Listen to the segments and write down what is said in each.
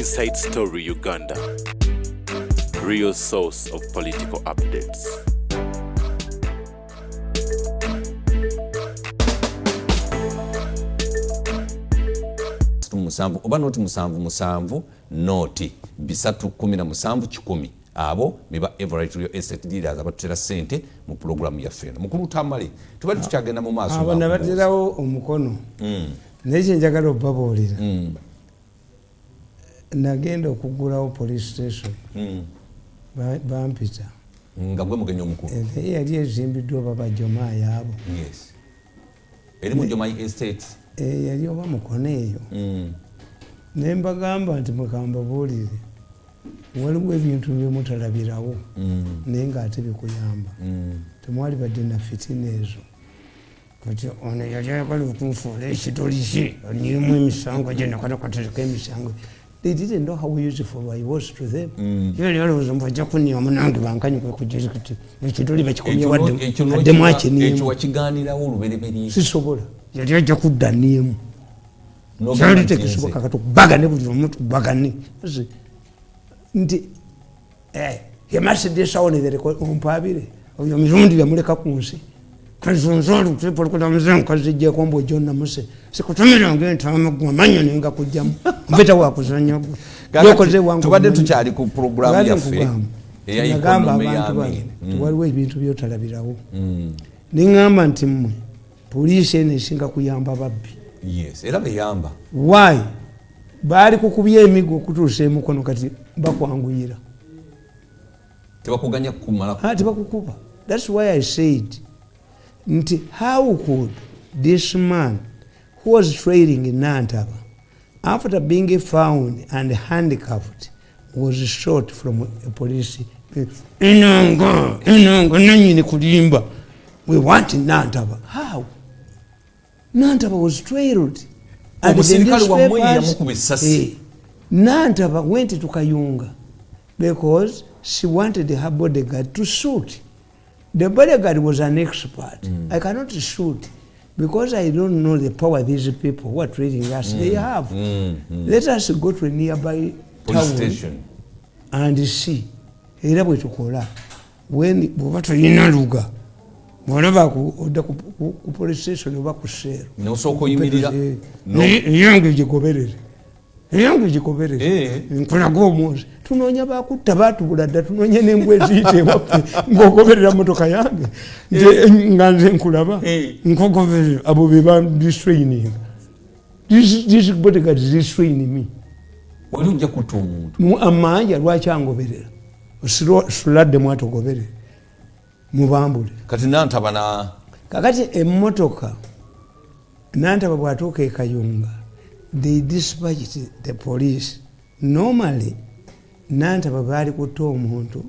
Inside Story Uganda, real source of political updates. Musanvu oba noti musanvu noti bisatu 17 abo meba Everett Real Estate Dealers abatera sente mu program ya feno mukulu Tamale tubali tukyagenda mu maaso abo nabaterawo omukono n'ekyo njagala obabuulira nagenda okugulawo police station bampita nga gwe mugenyi omukulu yali ezimbiddwa baba Joma yaabo yes eri mu Joma Estate yali oba mukono eyo ne mbagamba nti mukambabuulire waliwo ebintu byemutalabirawo naye ng'ate bikuyamba temwali badde na fitina ezo kati ono yali ayagala okunfuula ekitoli kye onyirimu emisango gye nakatakatereka emisango. They didn't know how useful I was to them. Yali alowooza mbajja kunniwamu nange bankanyuke ku disitulikiti ekitoli bakikomye waddemu akiniimu ekyo wakigaanirawo olubereberye sisobola yali ajja kudda nniimu kyali tekisoboka katubagane buli omu tubagane nti yamasidesawonere ompaabire oyo mirundi byamuleka ku nsi kazunzolu tulipolikudamuze nkazi gyekombo ejonnamuse sikutumirange ntamagwamanyo nenga kujjamu mbeta wakuzanya yokoze wangu tubadde tukyali ku program yaffe eyayigamba abantu bange waliwo ebintu byotalabirawo ningamba nti mmwe poliisi eno esinga kuyamba babbi yes era beyamba why baali kukubya emigo okutuusa emukono kati bakwanguyira tebakuganya kukumala tebakukuba. That's why I said nti how could this man who was trading in Nantaba after being found and handcuffed was shot from a police inongo nanyini kulimba we want Nantaba. How? Nantaba was trailed and Nantaba went to Kayunga because she wanted her bodyguard to shoot. The bodyguard was an expert. I cannot shoot because I don't know the power these people who are trading us they have. Let us go to a nearby police town station and see. Era bwe tukola when bw'oba yinaluga bw'olaba ku police station oba ku seero nosooka oyimirira yange gigoberere nkulaga omwozi tunoonya bakutta baatubula dda tunoonya n'embwa eziyita ewaffe ng'ogoberera motoka yange nga nze nkulaba nkogoberera abo be bandistraining this bodyguard is restraining me. wali ojja kutta omuntu amanja lwaki angoberera suladde mwatogoberere mubambule kati Nantaba kakati emmotoka Nantaba bw'atuuka e Kayunga they dispatched the police. Normally Nantaba baali kutta omuntu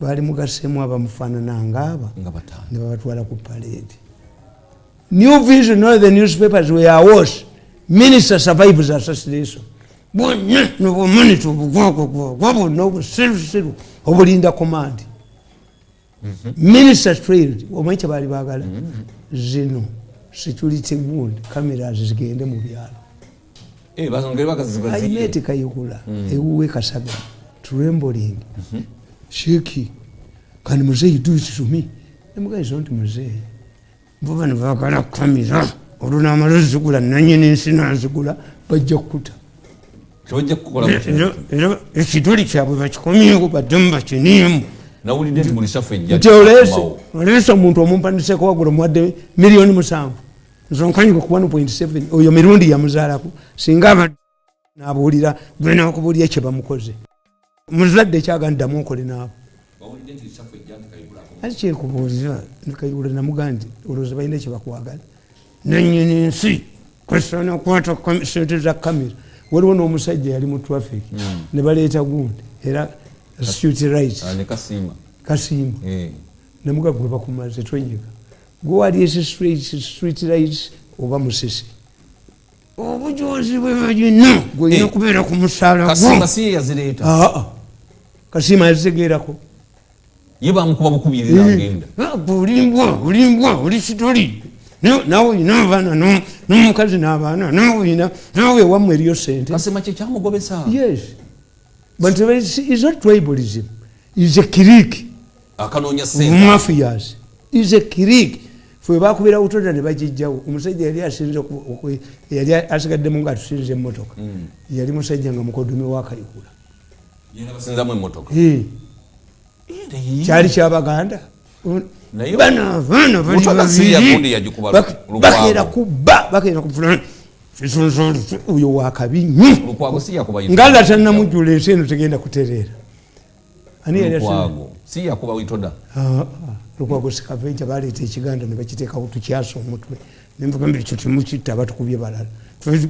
baali mugasemu abamufaanana ngaaba ne babatwala ku parade. New Vision, all the newspapers were awash. Minister survives assassination. Bonna nobumaniti obugwagwagwa obusirusiru obulinda command. Minister trailed omanyi kye baali baagala zino security wound cameras zigende mu byalo. Ayineti Kayigula ewuwe Kasaga trembling shaky can Muzee do it to me? Them guys don't Muzee vuba nibagala kamera olunamala zigula nanyini nsina zigula bajja kukuta kyojja kukola era ekituli kyabwe bakikomyeko baddemu bakiniimu nawulidde nti mulisaffe ejja nti olese omuntu omumpandiseko wagula muwadde miliyoni 7 nzonkanyuka ku 1.7 oyo mirundi yamuzaalako singa abadde n'abuulira gwe nakubulya kye bamukoze muzadde kyagandamu nkole naabo ati kyekubuulira Kayigula namugamba nti olowooza balina kye bakwagala nanyini nsi kwesana okwata sente za kamera waliwo n'omusajja yali mu traffic ne baleeta gundi era street right kasiima namugamba gwe bakumaze twenyiga gwe wali esi street right oba musisi obujozi bwe bagino gweyina kubeera ku musaala Kasiima yazitegeerako ye bamukuba bukubirira agenda bulimbwa oli kitoli nawe olina abaana n'omukazi n'abaana nawe ewammwe eriyo sente Kasiima kye kyamugobesa yes But it's not tribalism. It's a kirik. Akanonya sente. Mafias. It's a kirik. Fwe bakubira utoda ne bajijjawo. Omusajja yali asinze yali asigadde mu nga tusinze emmotoka. Yali musajja nga mukodumi wa Kayihura. Yena basinza mu emmotoka. Kyali ky'Abaganda. Bana bakera kuba uyo wakabi nnyo ngala tannamujjula ensi eno tegenda kutereera ani yali si yakuba witoda Lukwago sikavenja baleeta ekiganda ne bakiteekawo tukyasa omutwe nemvuga mbiri kyo temukitta abatukubye balala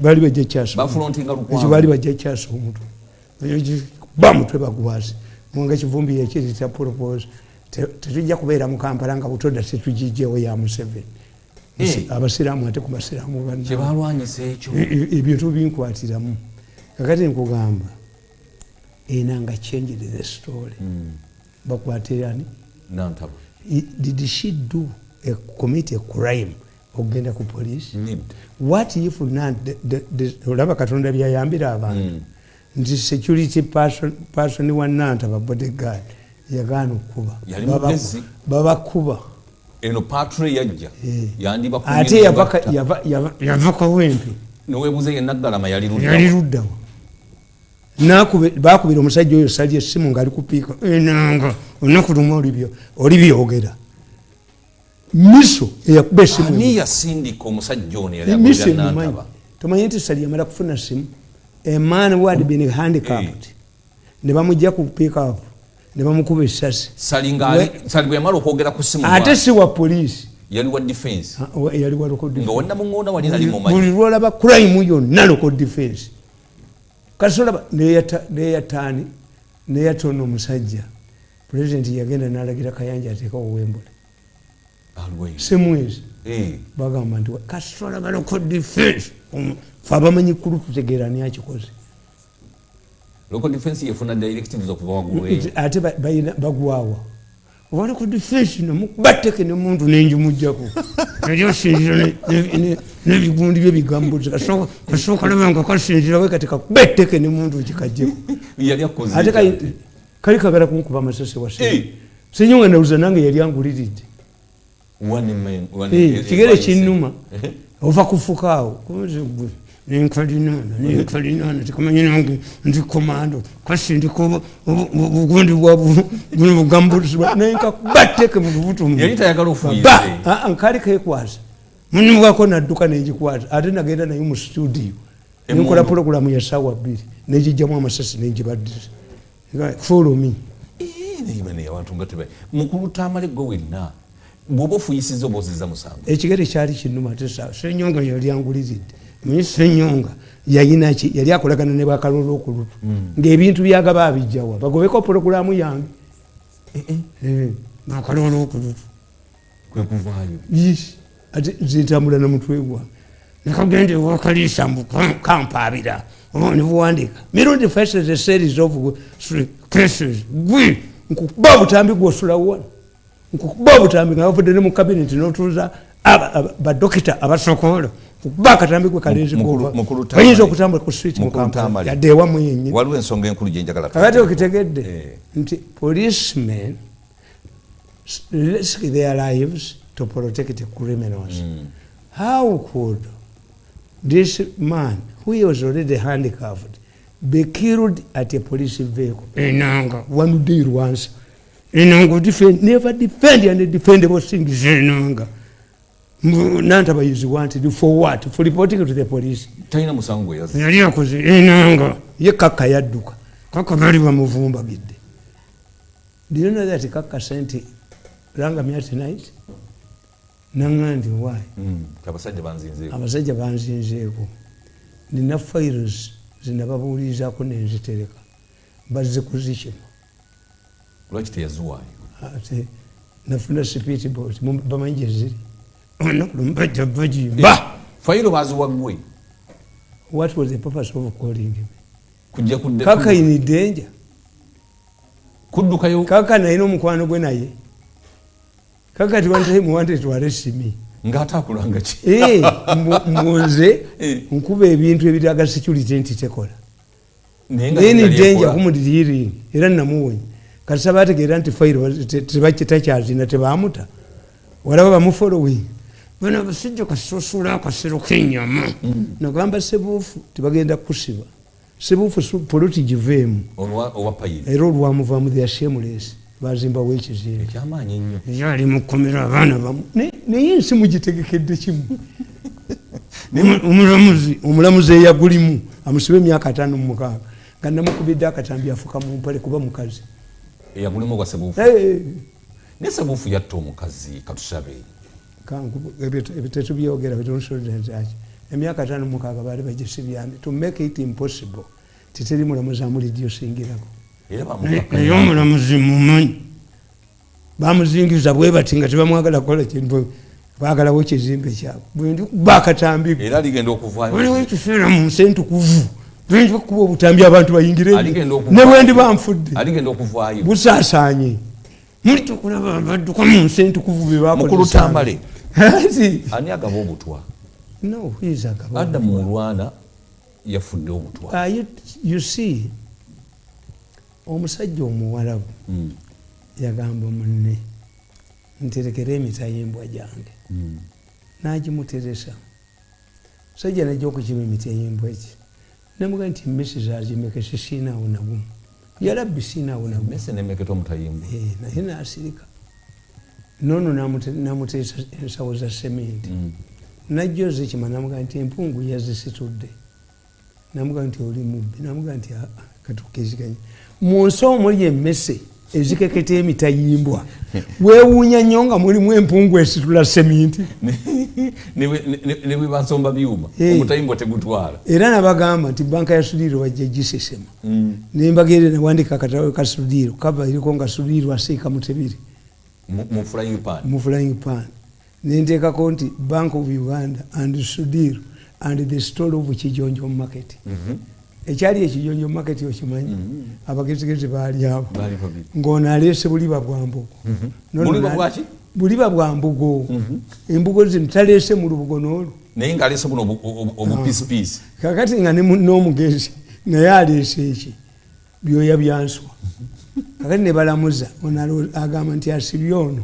bali bajja kyasa ekyo bali bajja kyasa omutwe bamutwe bagwazi mwanga kivumbi yekirita propose tetujja kubeera mu Kampala nga butoda tetugijjewo ya Museveni. Abasiraamu ate ku basiraamu banna kyebalwanyisa ekyo ebyo tubinkwatiramu kakati nkugamba enanga changed the story bakwatirani Nantaba did she do commit a crime ogenda ku police what if not olaba Katonda byayambira abantu nti security person wa Nantaba bodyguard yagaana okuba babakuba eno patre yajja yandiba ku ate yavako wempi nowebuze yenaggalama yali luddawo bakubira omusajja oyo sali essimu ng'ali kupiika enanga olunaku lumu oli byogera miso eyakuba essimu ani yasindika omusajja ono yali agulira Nantaba tomanyi nti sali yamala kufuna simu a man who had been handicapped ne bamujja ku pick up ne bamukuba essasi sali bwe yamala okwogera ku simu ate si wa poliisi yali wa defense yali wa local defense nga wonna mungonda wali nali mumanyi buli lwolaba crime yonna local defense kasolaba neyataani neyatona omusajja president yagenda n'alagira Kayanja ateekawo Wembule semwezi bagamba nti kasolaba local defense fe abamanyi kulu tutegeera ani akikoze local defense yefuna directives okuva waggulu ate bagwawa wali ku defense batteke ne muntu nenjimujjako neryosinzira nebigundi byebigambo kasooka labanga kasinzira we kati kakubetteke ne muntu kikajjeko ate kali kagala kunkuba amasasi wase senyonga ndawuza nange yali anguliridde kigere kinnuma ova kufukaawo nenkalinana tikamanyi nange ndi komando kasi ndiko bugundi bwa buno bugambuzi nenkakubatteke mu bubuto yali tayagala ofuyize nkali kekwasa munni bwako nadduka nenjikwata ate nagenda naye mu studio nenkola programu ya sawa 2 nejijjamu amasasi nenjibaddisa follow me imene abantu ngatibe mukulu Tamale go wenna bwoba ofuyisiza oboziza musango ekigere kyali kinnuma tesa senyonga yali anguliridde Senyonga yayinaki yali akolagana ne bakalolo okulutu ng'ebintu byagaba abijjawa bagobeko programu yange bakalolo okulutu kwe kuvaayo ate zitambula na mutwe gwa nakagende wakalisa mu kampabira ne buwandika Mirundi faces a series of cases gwe nkukuba butambi gwosula wona nkukuba butambi nga bafudde ne mu cabinet n'otuuza badokita abasokola bakatambi kwe kalenzi kuva bayinza okutambula ku street mu Kampala yadde ewamu yennyini waliwo ensonga enkulu gye njagala kakati okitegedde nti policemen risk their lives to protect the criminals how could this man who was already handicapped be killed at a police vehicle enanga one day once enanga never defend and defendable things enanga Nantaba is wanted for what? For reporting to the police. Taina musango yazi. Yali akoze enanga ye kaka yadduka. Kaka bali bamuvumba gidde. Do you know that kaka sent ranga me tonight? Nangandi why? Abasajja banzinzeeko. Abasajja banzinzeeko. Nina files zinababuulizaako nenzitereka. Bazze kuzikima. Lwaki teyazuwaayo? Ate nafuna speed boat bamanyi gye ziri. Failo baziwaggwe. What was the purpose of calling him? Kujja kudde kaka in danger. Kuddukayo kaka naye n'omukwano gwe naye kaka ti wanted to arrest me ng'ataakulanga ki munze nkuba ebintu ebiraga security nti tekola naye ni danger kumuliriiringi era namuwonya kati sabategeera nti fayiro tebakyazina tebamuta walaba bamufolowing bano abasajja kasosula akasero k'ennyama nagamba sebuufu tebagenda kusiba sebuufu poloti giveemu era olwamuvaamu the shameless bazimbawo ekizimbe ekyamaanyi nnyo eyali mu kkomera abaana bamu naye ensi mugitegekedde kimu omulamuzi eyagulimu amusiba emyaka 56 nga namukubidde akatambi afuka mu mpale kuba mukazi eyagulimu gwa sebuufu ne sebuufu yatta omukazi katusabe tetubyogera betunsolaki emyaka 56 baali bagisibyambi to make it impossible titeri mulamuzi amulidyo singirako naye omulamuzi mumanyi bamuzingiza bwe bati nga tebamwagala kukola kintu baagalawo ekizimbe kyabwe bwendi kuba akatambi era ligenda okuvaayo waliwo ekiseera mu nsi entukuvu bwendi kuba obutambi abantu bayingire ne bwendi banfudde aligenda okuvaayo busaasaanye muli tukulaba badduka mu nsi entukuvu bye bakola mukulu Tamale ani agaba obutwa adda mu Rwanda yafudde obutwa you see omusajja omuwalabu yagamba munne nterekera emitayimbwa gyange nagimuteresa sajja najja okukima emitayimbwa eki namuga nti mesi zagimekese siinawo nagumu yalabbi siinawo nagumu naye nasirika nono namuteesa ensawo za sementi najja ozekima namuga nti empungu yazisitudde namuga nti oli mubbi namuga nti katukeziganya mu nsi omuli emmese ezikeketa emitayimbwa weewuunya nnyo nga mulimu empungu esitula sementi ne bwe bansomba byuma omutayimbwa tegutwala era nabagamba nti banka ya Sudiiro bajja gisesema nembagere nawandika akatawe ka Sudiiro kava iriko nga Sudiiro asiika mutebiri mu flying pan nenteekako nti Bank of Uganda and Sudiiro and the store of Kijonjo market ekyali ekijonjo market okimanyi abagezigezi baali abo ng'ono aleese buliba bwa mbugo buliba bwa mbugo embugo zino taleese mu lubugo n'olwo naye ng'aleese buno obupiisipiisi kakati nga n'omugezi naye aleese eki byoya byanswa kakati ne balamuza ono agamba nti asibye ono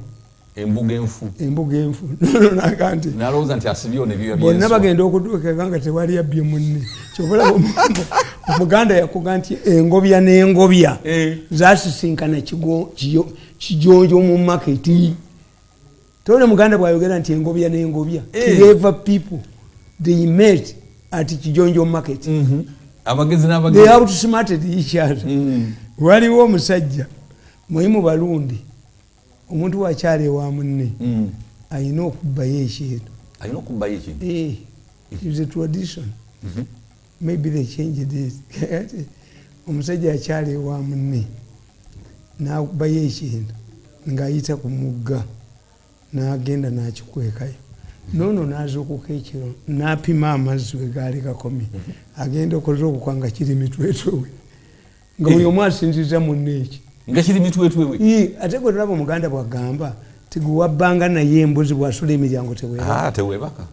embuga enfu naga nti nalowooza nti asibye ono ebyoya byanswa bonna bagenda okutuukeka nga tewali yabbye munne kyobola omuganda yakuga nti engobya n'engobya zasisinkana kijonjo mu maketi tone muganda bwayogera nti engobya n'engobya clever people they met at kijonjo market abagezi they outsmarted each other waliwo omusajja muyimu balundi omuntu wakyali ewa munne ayina okubbayo ekintu it is a tradition maybe they changed it omusajja akyali ewa munne nakubayo ekintu ng'ayita ku mugga n'agenda n'akikwekayo nono n'azuukuka ekiro n'apima amazzi we gaali gakomye agenda okoze okukwanga kiri mitwetwe we nga buli omu asinziza munne eki nga kiri mitwetwe we ate gwe tulaba omuganda bwagamba tiguwabbanga naye embuzi bwasula emiryango tewebaka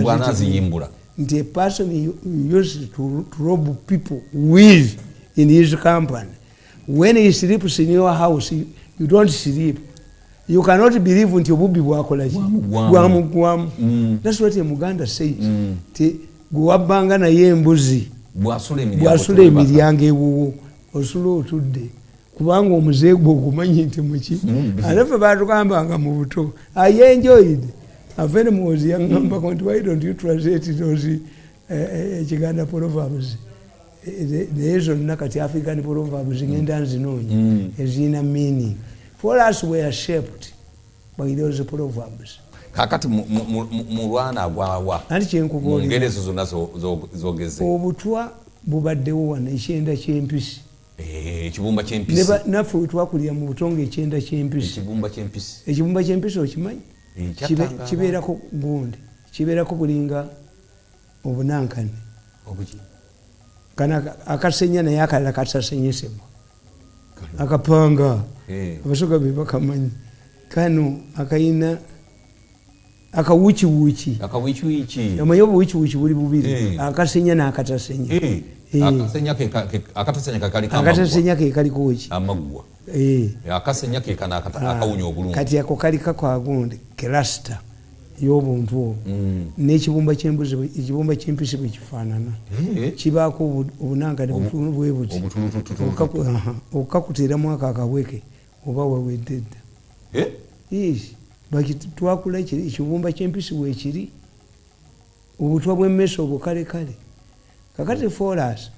bwanaziyimbula nti a person used to rob people with in his company when he sleeps in your house you don't sleep you cannot believe nti obubbi bwakolaki bwamugwamu that's what Muganda says ti guwabbanga naye embuzi bwasula emiryango ewuwo osula otudde kubanga omuzee gwe ogumanyi nti muki ate ffe baatugambanga mu buto I enjoyed avene muwozi yaŋŋambako nti why don't you translate those ekiganda proverbs naye zonna kati African proverbs ngenda nzinoonya ezirina meaning for us we are shaped by those proverbs kakati mu Rwanda agwawa anti kyenkubuulira mu ngeri ezo zonna zogeze obutwa bubaddewo wano ekyenda ky'empisi ekibumba ky'empisi naffe twakulira mu butongo ekyenda ky'empisi ekibumba ky'empisi okimanyi kibeerako gundi kibeerako kulinga obunankani kana akasenya naye akalala katasenyesebwa akapanga abasoga be bakamanyi kano akayina akawukiwuki akawikiwiki amanyi obuwikiwuki buli bubiri akasenya n'akatasenya akatasenya ke kali kuki amagwa akasenya ke kana akawunya obulungi kati ako kali kakwagunda kerasta y'obuntu n'ekibumba ky'embuzi ekibumba ky'empisi bwe kifaanana kibaako obunanga ne butundu bwe buti okakuteeramu ako akabweke oba wawedde dda twakula ekibumba ky'empisi weekiri obutwa bw'emmese obwo kale kale kakati for us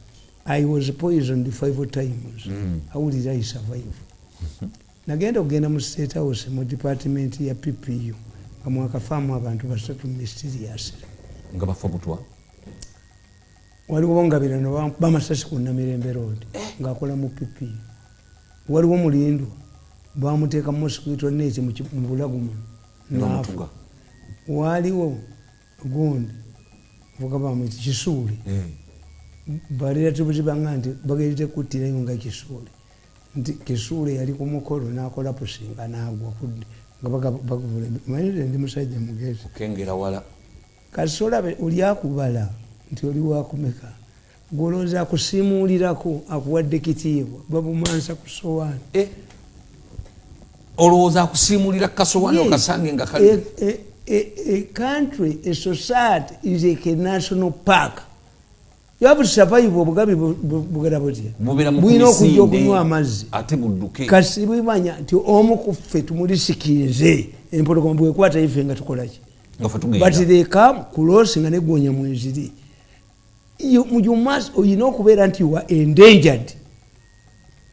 I was poisoned 5 times. How did I survive? Nagenda okugenda mu State House mu department ya PPU nga mwakafaamu abantu basatu mysterious nga bafa butwa waliwo ngabirano bamasasi ku Namirembe Road ng'akola mu PPU waliwo mulindwa bamuteeka mu mosquito net mu bulagumu n'afa waliwo gundi vuga bamwita Kisuule balira tubuzibanga nti bagerite kuttirayo nga Kisuule nti Kisuule yali ku mukolo n'akola pusinga n'agwa kudde nga bagavula manyire ndi musajja mugezi okengera wala kasolabe oli akubala nti oli wakumeka golooza akusimuulirako akuwadde kitiibwa babumansa ku sowaani olowooza akusimuulira kasowaani okasange nga kali a country, a society is like a national park. You have to survive obugabi bugera butya. Bwina okujja okunywa amazzi. Ate budduke. Kasi bwimanya nti omu ku ffe tumulisikinze empologoma bwekwata ife nga tukola ki. But they come close nga negonya mweziri. You must, oyina okubeera nti you are endangered.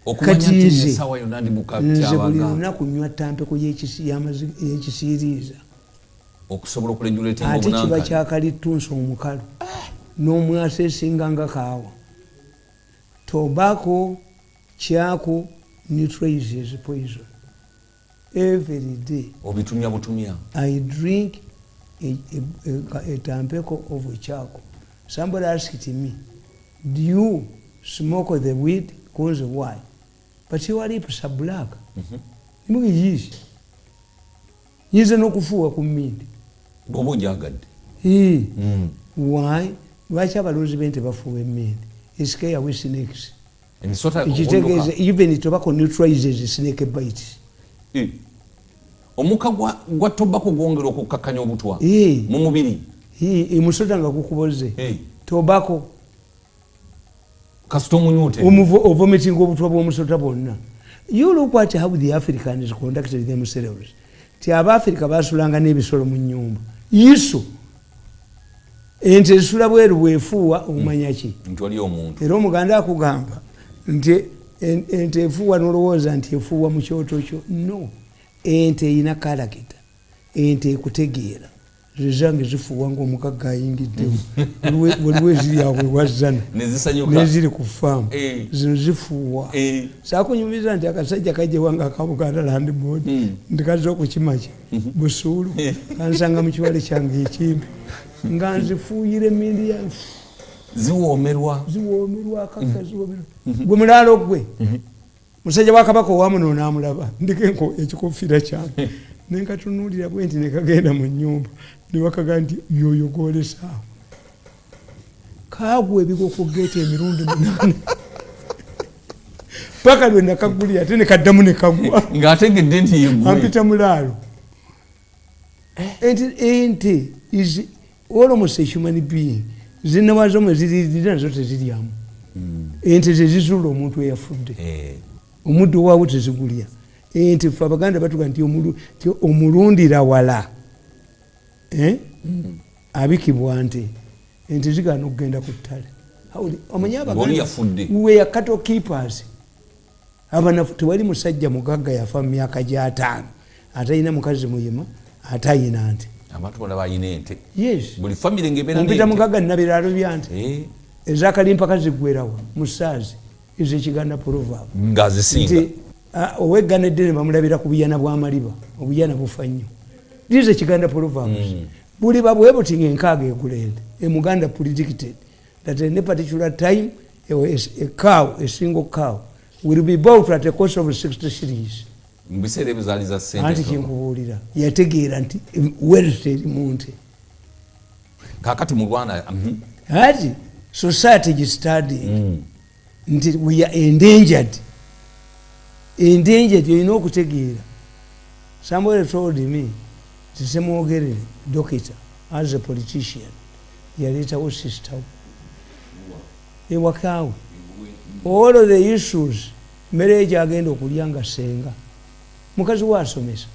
Okumanya nti sawa yonna ndi mukabya abaga. Buli lunaku nywa tampeko y'ekisiriiza. Okusobola okulenjula etengo obunanka. Ate kiba kyakalittunsa omukalu. N'omwasa esinga nga kaawa. Tobacco kyako neutralizes poison. Every day. Obitumya butumya. I drink a tampeko of chako. Somebody asked me, do you smoke the weed? Cause why? But your lips are black. Yes. Yize n'okufuuwa ku mmindi. Bobo jagadde. Why? Lwaki abalunzi b'ente bafuuwa emmindi? It's care with snakes. Even tobacco neutralizes snake bites. Omuka gwa tobacco gwongera okukakkanya obutwa mu mubiri. Emusota nga gukuboze. Tobacco kasito munyute. Vomiting obutwa bw'omusota bwonna. You look what how the Africans conducted themselves. Ti Abafrika basulanga n'ebisolo mu nnyumba. Yiso. Ente esula bweru bwefuuwa omumanya ki? Nti wali omuntu. Era omuganda akugamba nti ente efuuwa n'olowooza nti efuuwa mu kyoto kyo. No. Ente eyina kalakita. Ente ekutegeera. Zizange zifuuwa ng'omugagga ayingiddemu. Waliwo eziri awo ewazzana. N'eziri ku faamu. Zino zifuuwa. Saakunyumiza nti akasajja kajjewa nga akabuganda land board. Nti kazze okukimaki. Busuulu. Kansanga mu kiwale kyange ekimpi. Nga nzifuuyire emmindi yange. Ziwoomerwa. Ziwoomerwa akakka ziwoomerwa. Gwe mulaalo gwe. Musajja wa Kabaka owamu n'amulaba. Ndiko ekikofiira kyange. Nenkatunuulira bwe nti nekagenda mu nnyumba. Ne bakaga nti yoyo gw'olesaawo. Kaagwa ebigo ku geeti emirundi 8. Paka lwe nakagulira ate ne kaddamu ne kagwa. Ng'ategedde nti yeggwe. Ampita mulaalo. Ente is almost a human being. Zinawazo mwe ziri nazo teziryamu. Ente zezizula omuntu eyafudde. Omuddo waawo tezigulya. Ente ffe Abaganda batuga nti omulundira wala. Abikibwa nte. Ente zigaana okugenda ku ttale. Omanya Abaganda we are cattle keepers. Abanafu tewali musajja mugagga yafa mu myaka gya 5. Atayina mukazi muyima, atayina nte. Abantu bonna bayina ente. Yes. Buli family ng'ebeera n'ente. Ompita mugagga nina biraalo bya nte. Ezakalimpaka ziggwerawa musaazi ez'Ekiganda proverb. Ng'azisinga. Owegganedde ne bamulabira ku buyana bw'amaliba. Obuyana bufa nnyo. These Ekiganda proverbs. Buli babwe buti ng'enkaaga egulende. Muganda predicted that at a particular time a cow, a single cow, will be bought at a cost of 60 shillings. Mbiseera ebizaaliza ssente. Anti kinkubuulira yategeera nti wealth eri mu nte. Kaakati mu Rwanda ati society is studying nti we are endangered olina okutegeera. Somebody told me tisemwogerere doctor as a politician yaleetawo sister ewakaawe all of the issues marriage agenda okulya nga senga mukazi wasomesa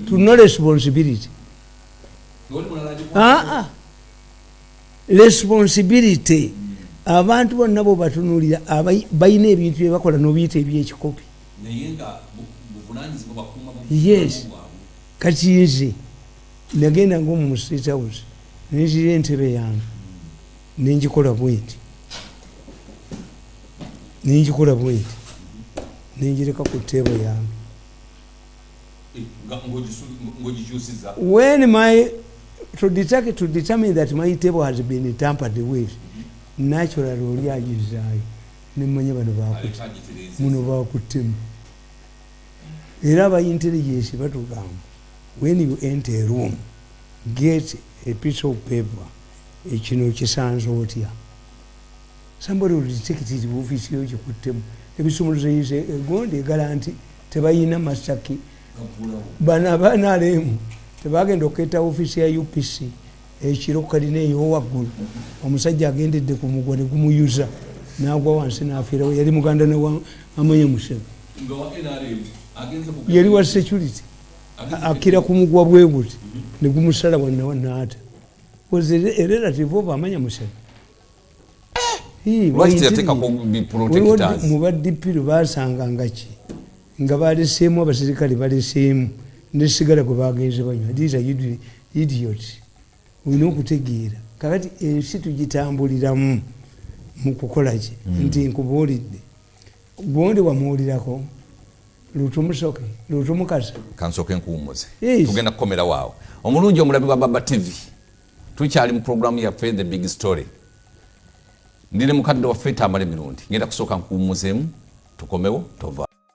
to no responsibility responsibility abantu bonna bo batunulira balina ebintu bye bakola n'obiyita ebyekikopi. Yes, kati nze nagenda ng'omu State House nenjira entebe yange nenjikola bwenti nenjireka ku table yange. When to determine that my table has been tampered with, naturally oli agizaayo nemanya bano muno bakutemu. Era aba intelligence batugamba when you enter a room get a piece of paper ekino kisanze otya. Somebody will take it to office yo kikuttemu ebisumuluzo yize egonde garanti tebayina masaki bana alemu tebagenda oketa office ya UPC ekiro kalina eyo waggulu omusajja agendedde ku mugwa ne gumuyuza n'agwa wansi n'afiirawo yali muganda ne amanye Museveni yali wa security akira ku mugwa bwe guti ne gumusala wannaata was a relative of amanya Museveni. Mu badipiro basanganga ki nga baleseemu abasirikale baleseemu nesigala gwe bagenze banywa. These are idiots. Olina okutegeera kakati ensi tugitambuliramu mu kukola ki nti nkubuulidde gundi wamuwulirako lutumusoke lutumukasa kansoke nkuwumuze tugenda kukomera waawo. Omulungi omulabi wa Baba TV tukyali mu programu yaffe The Big Story. Ndine mukadde waffe Tamale Mirundi ngenda kusooka nkuwumuzeemu tukomewo tova.